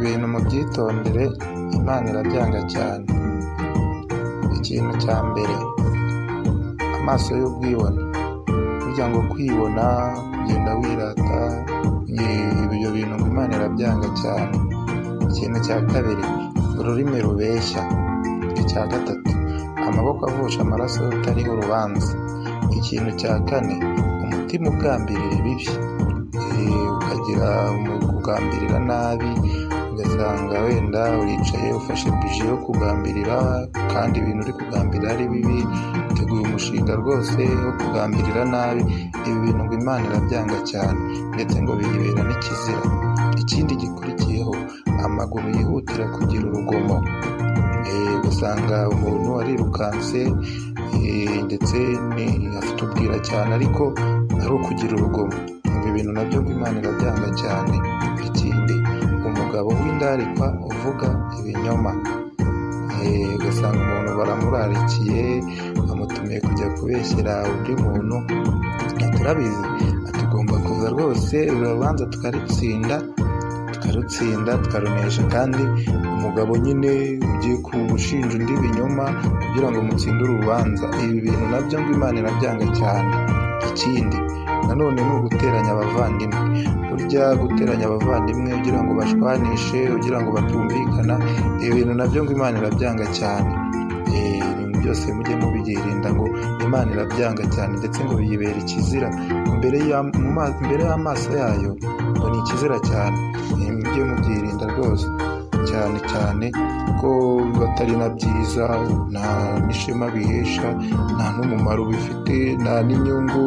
bintu mubyitondere, Imana irabyanga cyane. Ikintu cya mbere, amaso y'ubwibone. Burya ngo kwibona, kugenda wirata, ibyo bintu ngo Imana irabyanga cyane. Ikintu cya kabiri, ururimi rubeshya. Icya gatatu, amaboko avusha amaraso utariho urubanza. Ikintu cya kane, umutima ugambirira ibibi, ukagira kugambirira nabi, ugasanga wenda uricaye ufashe bije yo kugambirira kandi ibintu uri kugambirira ari bibi, uteguye umushinga rwose wo kugambirira nabi. Ibi bintu ngo Imana irabyanga cyane, ndetse ngo biyibera n'ikizira. Ikindi gikurikiyeho, amaguru yihutira kugira urugomo. Ugasanga umuntu arirukanse ndetse afite ubwira cyane ariko ari ukugira urugomo. Ibi bintu nabyo ngo Imana irabyanga cyane. Ikindi, umugabo w'indarikwa uvuga ibinyoma. Ugasanga umuntu baramurarikiye, bamutumiye kujya kubeshyera undi muntu. Turabizi, tugomba kuza rwose urubanza tukarutsinda tukarunesha, kandi umugabo nyine ugiye gushinja undi ibinyoma kugira ngo mutsinde urubanza. Ibi bintu nabyo ngo Imana irabyanga cyane. Ikindi nanone ni uguteranya abavandimwe. Burya guteranya abavandimwe ugira ngo bashwanishe, ugira ngo batumvikana, ibi bintu nabyo ngo Imana irabyanga cyane. Ibintu byose mujye mubigirinda, ngo Imana irabyanga cyane, ndetse ngo biyibera ikizira imbere y'amaso yayo, ngo ni ikizira cyane. Mujye mubyirinda rwose cyane cyane ko batari na byiza, nta n'ishema bihesha, nta n'umumaro bifite, nta n'inyungu.